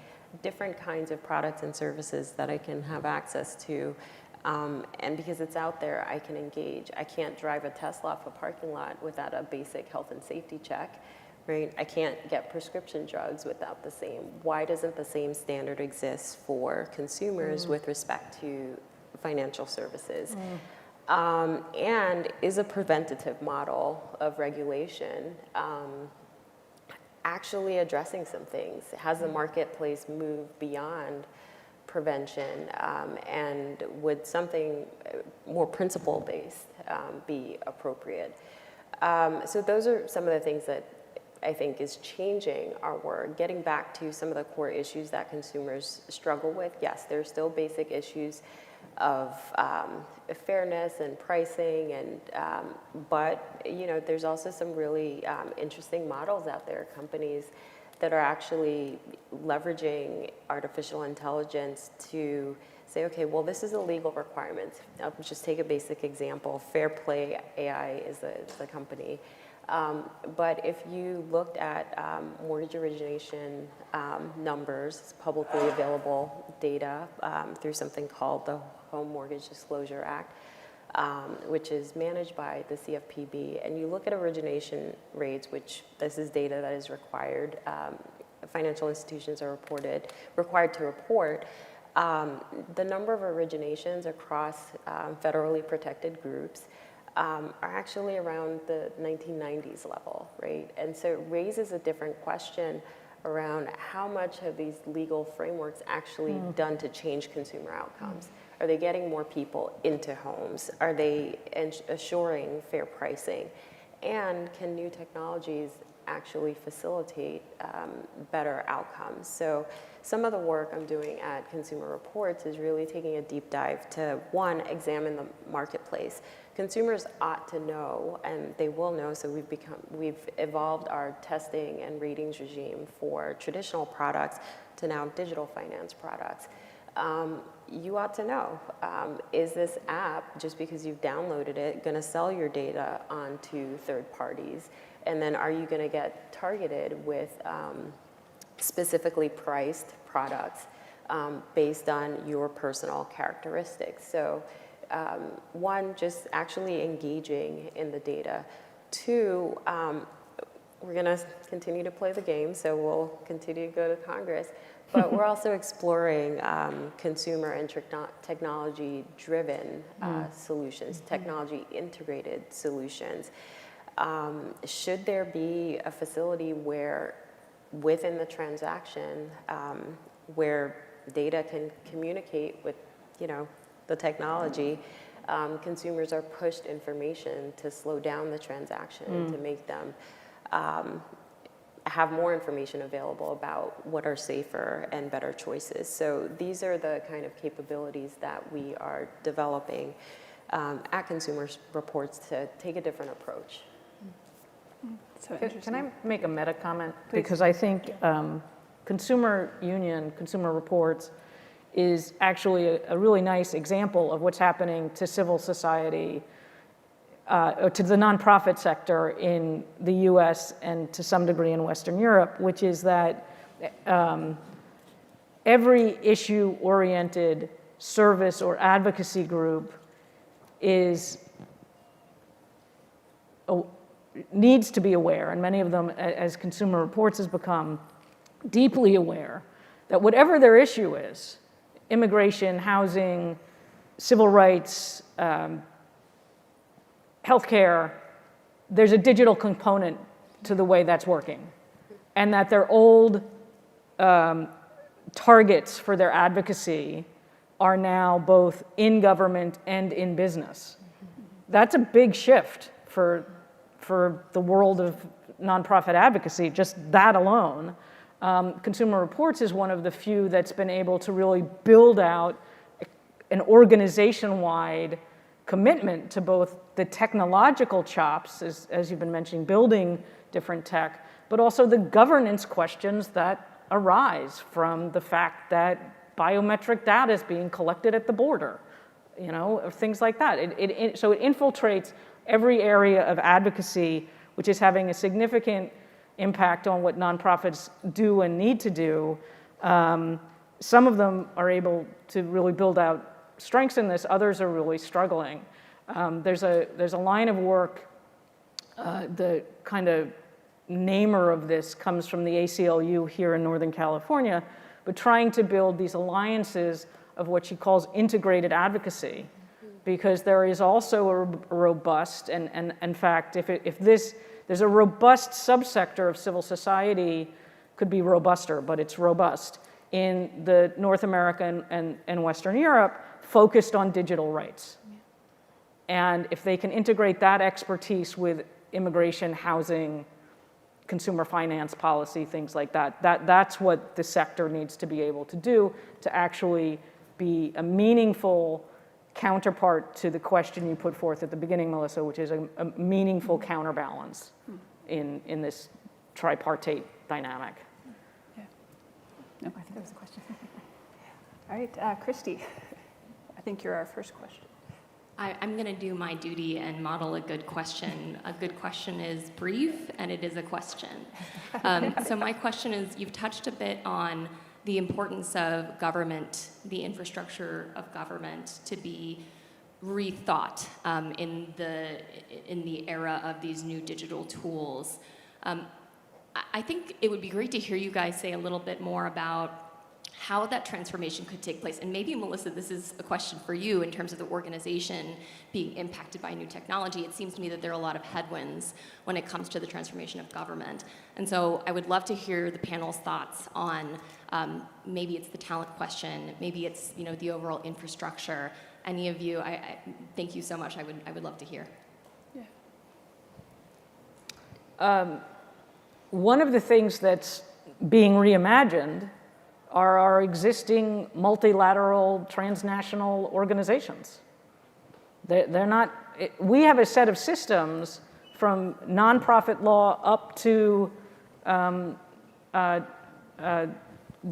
different kinds of products and services that I can have access to. And because it's out there, I can engage. I can't drive a Tesla off a parking lot without a basic health and safety check, right? I can't get prescription drugs without the same. Why doesn't the same standard exist for consumers with respect to financial services? And is a preventative model of regulation actually addressing some things? Has the marketplace moved beyond prevention, and would something more principle-based be appropriate? So those are some of the things that I think is changing our work, getting back to some of the core issues that consumers struggle with. Yes, there's still basic issues of fairness and pricing, and but there's also some really interesting models out there, companies that are actually leveraging artificial intelligence to say, okay, well, this is a legal requirement. I'll just take a basic example. Fair Play AI is the company. But if you looked at mortgage origination numbers, publicly available data through something called the Home Mortgage Disclosure Act, which is managed by the CFPB, and you look at origination rates, which this is data that is required, financial institutions are required to report, the number of originations across federally protected groups are actually around the 1990s level, right? And so it raises a different question around how much have these legal frameworks actually done to change consumer outcomes? Are they getting more people into homes? Are they assuring fair pricing? And can new technologies actually facilitate better outcomes? So some of the work I'm doing at Consumer Reports is really taking a deep dive to, one, examine the marketplace. Consumers ought to know, and they will know, so we've evolved our testing and ratings regime for traditional products to now digital finance products. You ought to know, is this app, just because you've downloaded it, going to sell your data onto third parties? And then are you going to get targeted with specifically priced products based on your personal characteristics? So one, just actually engaging in the data. Two, we're going to continue to play the game, so we'll continue to go to Congress. But we're also exploring consumer and technology-driven solutions, technology-integrated solutions. Should there be a facility where, within the transaction, where data can communicate with, the technology, consumers are pushed information to slow down the transaction and to make them have more information available about what are safer and better choices. So these are the kind of capabilities that we are developing at Consumer Reports to take a different approach. So Can I make a meta comment? Because I think Consumer Reports is actually a really nice example of what's happening to civil society, or to the nonprofit sector in the US and to some degree in Western Europe, which is that every issue-oriented service or advocacy group needs to be aware, and many of them, as Consumer Reports has become, deeply aware that whatever their issue is, immigration, housing, civil rights, healthcare, there's a digital component to the way that's working. And that their old targets for their advocacy are now both in government and in business. That's a big shift for the world of nonprofit advocacy, just that alone. Consumer Reports is one of the few that's been able to really build out an organization-wide commitment to both the technological chops, as you've been mentioning, building different tech, but also the governance questions that arise from the fact that biometric data is being collected at the border, or things like that. So it infiltrates every area of advocacy, which is having a significant impact on what nonprofits do and need to do. Some of them are able to really build out strengths in this, others are really struggling. There's a line of work, the kind of namer of this comes from the ACLU here in Northern California, but trying to build these alliances of what she calls integrated advocacy, because there is also a robust, and in fact, there's a robust subsector of civil society, could be robuster, but it's robust, in the North America and Western Europe, focused on digital rights. And if they can integrate that expertise with immigration, housing, consumer finance policy, things like that, that's what the sector needs to be able to do to actually be a meaningful counterpart to the question you put forth at the beginning, Melissa, which is a meaningful counterbalance in this tripartite dynamic. Yeah. No, I think that was a question. All right, Christy, I think you're our first question. I'm going to do my duty and model a good question. A good question is brief, and it is a question. So my question is, you've touched a bit on the importance of government, the infrastructure of government, to be rethought in the era of these new digital tools. I think it would be great to hear you guys say a little bit more about how that transformation could take place. And maybe, Melissa, this is a question for you in terms of the organization being impacted by new technology. It seems to me that there are a lot of headwinds when it comes to the transformation of government. And so I would love to hear the panel's thoughts on maybe it's the talent question, maybe it's the overall infrastructure. Any of you, I thank you so much. I would love to hear. Yeah. One of the things that's being reimagined are our existing multilateral transnational organizations. They're not, we have a set of systems from nonprofit law up to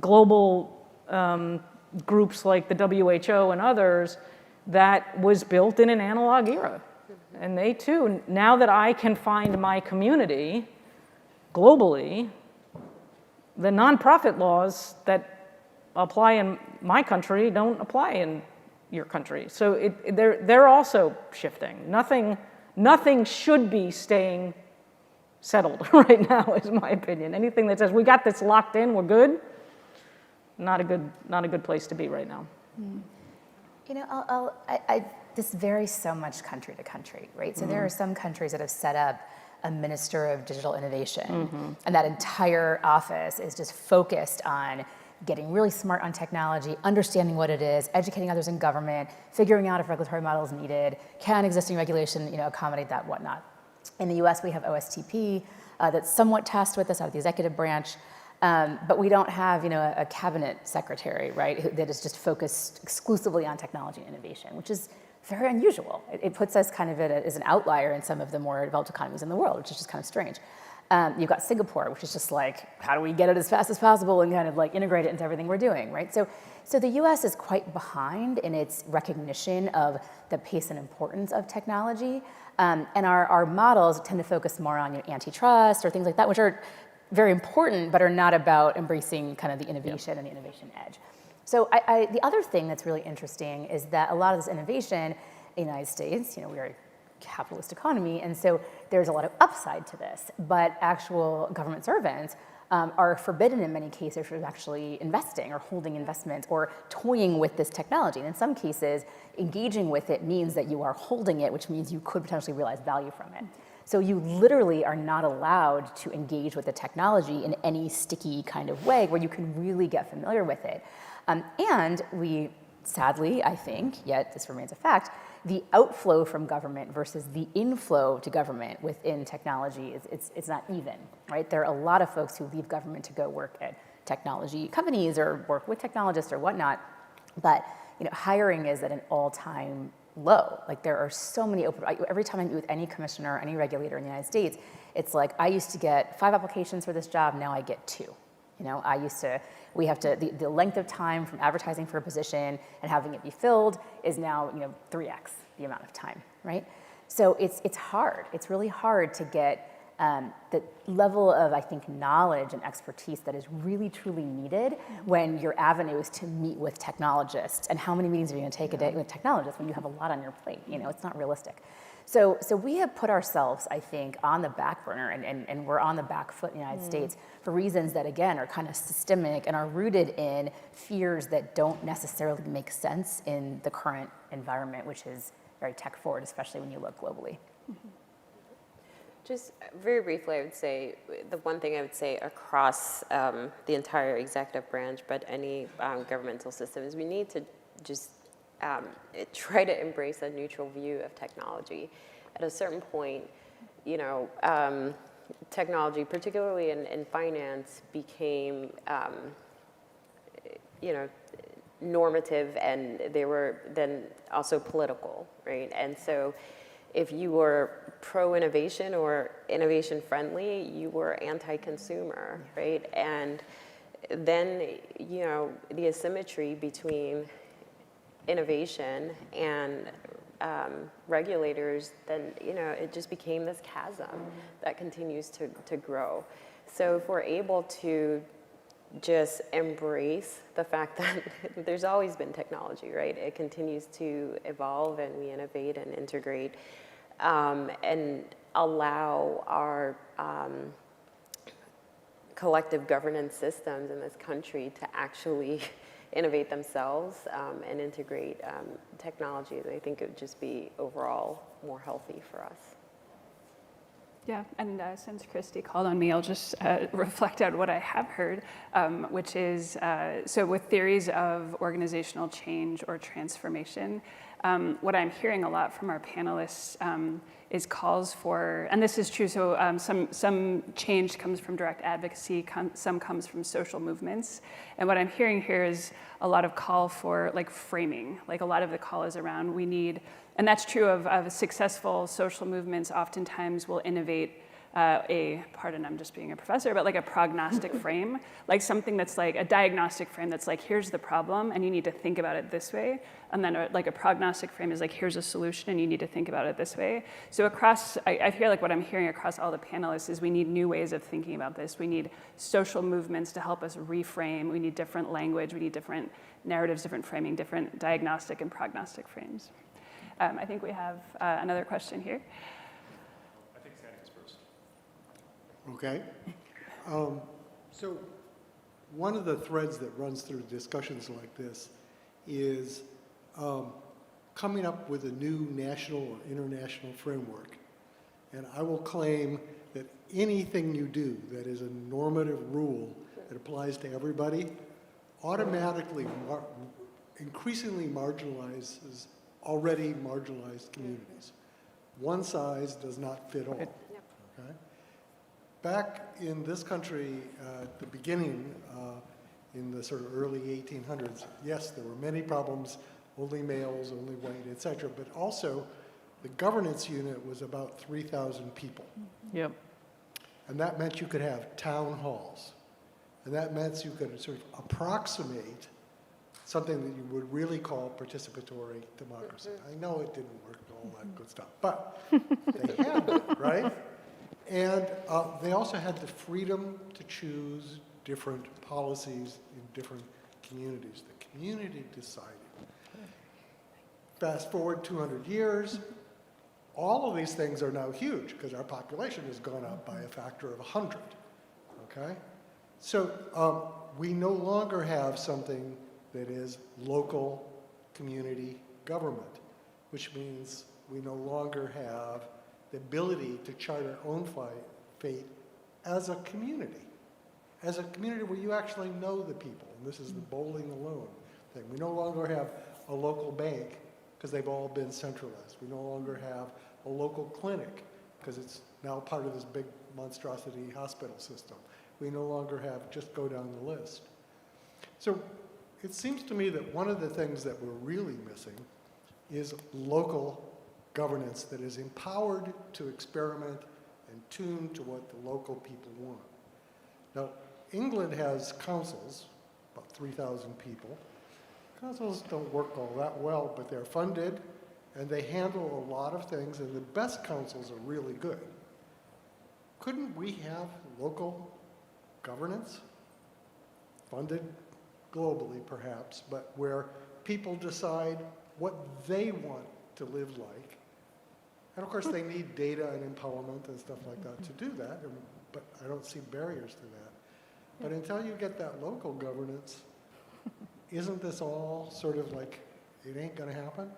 global groups like the WHO and others that was built in an analog era. And they too, now that I can find my community globally, the nonprofit laws that apply in my country don't apply in your country. So they're also shifting. Nothing should be staying settled right now, is my opinion. Anything that says we got this locked in, we're good, not a good place to be right now. This varies so much country to country, right? So there are some countries that have set up a minister of digital innovation, and that entire office is just focused on getting really smart on technology, understanding what it is, educating others in government, figuring out if regulatory model is needed, can existing regulation accommodate that, whatnot. In the US, we have OSTP that's somewhat tasked with this out of the executive branch, but we don't have a cabinet secretary, right, that is just focused exclusively on technology and innovation, which is very unusual. It puts us kind of as an outlier in some of the more developed economies in the world, which is just kind of strange. You've got Singapore, which is just like, how do we get it as fast as possible and kind of like integrate it into everything we're doing, right? So the US is quite behind in its recognition of the pace and importance of technology. And our models tend to focus more on antitrust or things like that, which are very important, but are not about embracing kind of the innovation and the innovation edge. So the other thing that's really interesting is that a lot of this innovation in the United States, we are a capitalist economy, and so there's a lot of upside to this, but actual government servants are forbidden in many cases from actually investing or holding investments or toying with this technology. And in some cases, engaging with it means that you are holding it, which means you could potentially realize value from it. So you literally are not allowed to engage with the technology in any sticky kind of way where you can really get familiar with it. And we, sadly, I think, yet this remains a fact, the outflow from government versus the inflow to government within technology it's not even, right? There are a lot of folks who leave government to go work at technology companies or work with technologists or whatnot, but hiring is at an all-time low. Like there are so many every time I meet with any commissioner, any regulator in the United States, it's like, I used to get 5 applications for this job, now I get 2. We have to, the length of time from advertising for a position and having it be filled is now, 3x the amount of time, right? So it's hard. It's really hard to get the level of, I think, knowledge and expertise that is really, truly needed when your avenue is to meet with technologists. And how many meetings are you going to take a day with technologists when you have a lot on your plate? It's not realistic. So we have put ourselves, I think, on the back burner, and we're on the back foot in the United States for reasons that, again, are kind of systemic and are rooted in fears that don't necessarily make sense in the current environment, which is very tech forward, especially when you look globally. Just very briefly, I would say, the one thing I would say across the entire executive branch, but any governmental system, is we need to just try to embrace a neutral view of technology. At a certain point, technology, particularly in finance, became, normative, and they were then also political, right? And so if you were pro-innovation or innovation-friendly, you were anti-consumer, right? And then, the asymmetry between innovation and regulators, then, it just became this chasm that continues to grow. So if we're able to just embrace the fact that there's always been technology, right? It continues to evolve, and we innovate and integrate, and allow our collective governance systems in this country to actually innovate themselves and integrate technology. I think it would just be overall more healthy for us. Yeah, and since Christy called on me, I'll just reflect out what I have heard, which is, so with theories of organizational change or transformation, what I'm hearing a lot from our panelists is calls for, and this is true, so some change comes from direct advocacy, some comes from social movements, and what I'm hearing here is a lot of call for like framing, like a lot of the call is around we need, and that's true of successful social movements oftentimes will innovate pardon, I'm just being a professor, but like a prognostic frame, like something that's like a diagnostic frame that's like, here's the problem and you need to think about it this way. And then like a prognostic frame is like, here's a solution and you need to think about it this way. So across, I feel like what I'm hearing across all the panelists is we need new ways of thinking about this. We need social movements to help us reframe. We need different language. We need different narratives, different framing, different diagnostic and prognostic frames. I think we have another question here. I think Sandy is first. Okay. So one of the threads that runs through discussions like this is coming up with a new national or international framework. And I will claim that anything you do that is a normative rule that applies to everybody automatically increasingly marginalizes already marginalized communities. One size does not fit all. Okay? Back in this country, at the beginning, in the sort of early 1800s, yes, there were many problems, only males, only white, et cetera, but also the governance unit was about 3,000 people. Yep. And that meant you could have town halls. And that meant you could sort of approximate something that you would really call participatory democracy. I know it didn't work, all that good stuff, but they had it, right? And they also had the freedom to choose different policies in different communities. The community decided. Fast forward 200 years, all of these things are now huge because our population has gone up by a factor of 100, okay? So we no longer have something that is local community government, which means we no longer have the ability to chart our own fate as a community where you actually know the people. And this is the bowling alone thing. We no longer have a local bank because they've all been centralized. We no longer have a local clinic because it's now part of this big monstrosity hospital system. We no longer have, just go down the list. So it seems to me that one of the things that we're really missing is local governance that is empowered to experiment and tuned to what the local people want. Now, England has councils, about 3,000 people. Councils don't work all that well, but they're funded and they handle a lot of things, and the best councils are really good. Couldn't we have local governance, funded globally perhaps, but where people decide what they want to live like, And of course, they need data and empowerment and stuff like that to do that, but I don't see barriers to that. But until you get that local governance, isn't this all sort of like, it ain't gonna happen?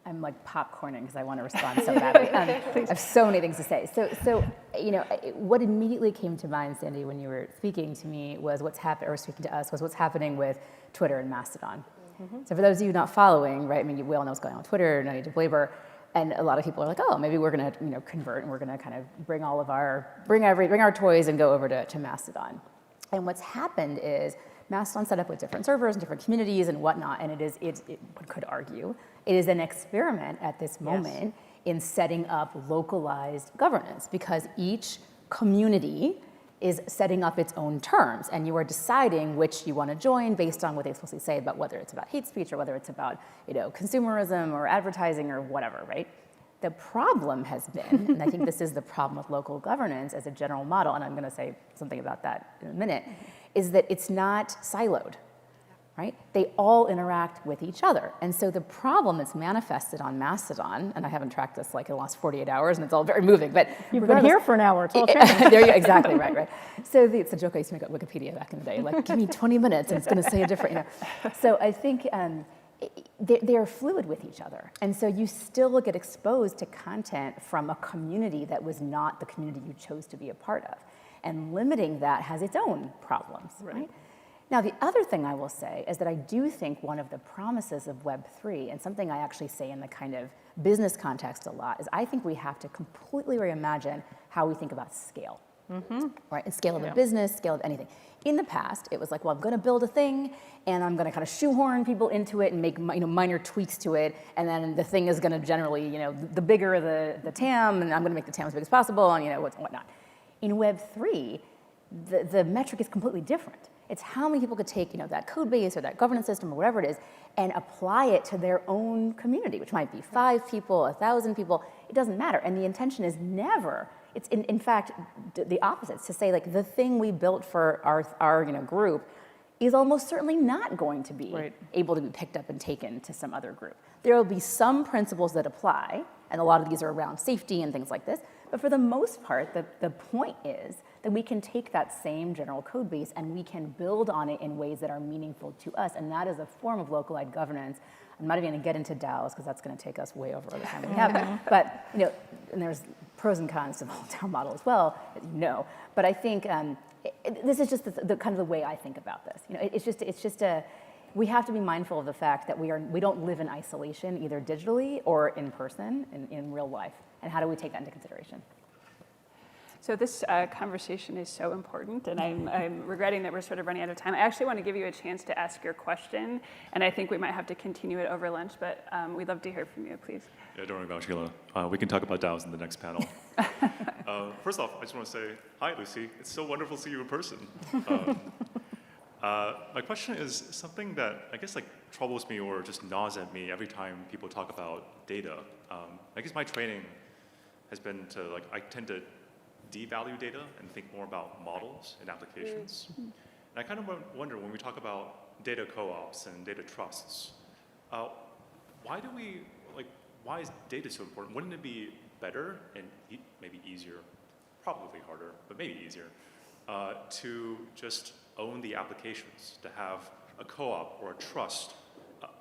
I'm like popcorning because I want to respond so badly. I have so many things to say. So you know, what immediately came to mind, Sandy, when you were speaking to me was speaking to us was what's happening with Twitter and Mastodon. So for those of you not following, right? I mean, we all know what's going on Twitter, no need to belabor. And a lot of people are like, oh, maybe we're going to, you know, convert and we're going to kind of bring our toys and go over to Mastodon. And what's happened is Mastodon set up with different servers and different communities and whatnot, and one could argue, it is an experiment at this moment in setting up localized governance, because each community is setting up its own terms, and you are deciding which you want to join based on what they explicitly say about whether it's about hate speech or whether it's about, you know, consumerism or advertising or whatever, right? The problem has been, and I think this is the problem with local governance as a general model, and I'm going to say something about that in a minute, is that it's not siloed, right? They all interact with each other. And so the problem that's manifested on Mastodon, and I haven't tracked this like in the last 48 hours, and it's all very moving, but You've been here for an hour, it's all changing. there you go, exactly, right. So it's a joke I used to make at Wikipedia back in the day, like, give me 20 minutes and it's going to say a different, you know. So I think they are fluid with each other. And so you still get exposed to content from a community that was not the community you chose to be a part of. And limiting that has its own problems, right? Now, the other thing I will say is that I do think one of the promises of Web3, and something I actually say in the kind of business context a lot, is I think we have to completely reimagine how we think about scale, right? And scale of a business, scale of anything. In the past, it was like, well, I'm going to build a thing, and I'm going to kind of shoehorn people into it and make, you know, minor tweaks to it, and then the thing is going to generally, you know, the bigger the TAM, and I'm going to make the TAM as big as possible, and, you know, whatnot. In Web3, the metric is completely different. It's how many people could take, you know, that code base or that governance system or whatever it is and apply it to their own community, which might be 5 people, 1,000 people. It doesn't matter. And the intention is never, it's in fact the opposite. It's to say, like, the thing we built for our you know, group is almost certainly not going to be able to be picked up and taken to some other group. There will be some principles that apply, and a lot of these are around safety and things like this. But for the most part, the point is that we can take that same general code base and we can build on it in ways that are meaningful to us. And that is a form of localized governance. I'm not even going to get into DAOs because that's going to take us way over the time we have. But, you know, and there's pros and cons to the whole DAO model as well, as you know. But I think this is just the kind of the way I think about this. You know, it's just we have to be mindful of the fact that we don't live in isolation, either digitally or in person, in real life. And how do we take that into consideration? So this conversation is so important, and I'm regretting that we're sort of running out of time. I actually want to give you a chance to ask your question, and I think we might have to continue it over lunch, but we'd love to hear from you, please. Yeah, don't worry about Sheila. We can talk about DAOs in the next panel. First off, I just want to say, hi, Lucy. It's so wonderful to see you in person. My question is something that I guess like troubles me or just gnaws at me every time people talk about data. I guess my training has been to, like, I tend to devalue data and think more about models and applications. And I kind of wonder when we talk about data co-ops and data trusts, why is data so important? Wouldn't it be better and maybe easier, probably harder, but maybe easier, to just own the applications, to have a co-op or a trust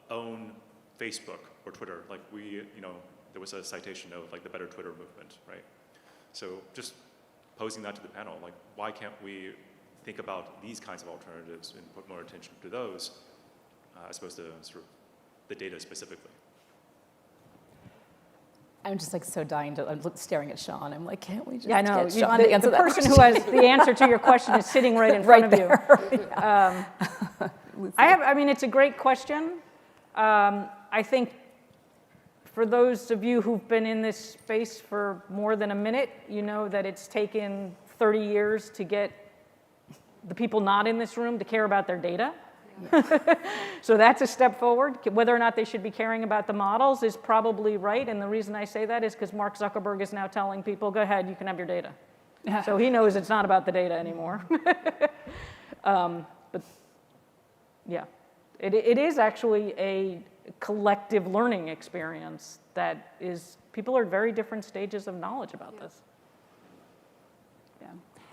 own Facebook or Twitter? Like there was a citation of like the Better Twitter movement, right? So just posing that to the panel, like, why can't we think about these kinds of alternatives and put more attention to those as opposed to sort of the data specifically? I'm just like so dying to, I'm staring at Sean. I'm like, can't we just Yeah, I know. get Sean to answer the that person question? who has the answer to your question is sitting right in front of you. I mean, it's a great question. I think for those of you who've been in this space for more than a minute, you know that it's taken 30 years to get the people not in this room to care about their data. So that's a step forward. Whether or not they should be caring about the models is probably right. And the reason I say that is because Mark Zuckerberg is now telling people, go ahead, you can have your data. So he knows it's not about the data anymore. But yeah, it is actually collective learning experience that is, people are at very different stages of knowledge about this. Yeah.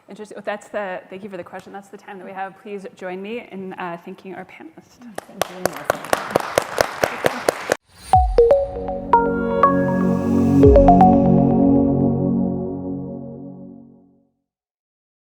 Interesting. Well, thank you for the question. That's the time that we have. Please join me in thanking our panelists. Thank you, Melissa.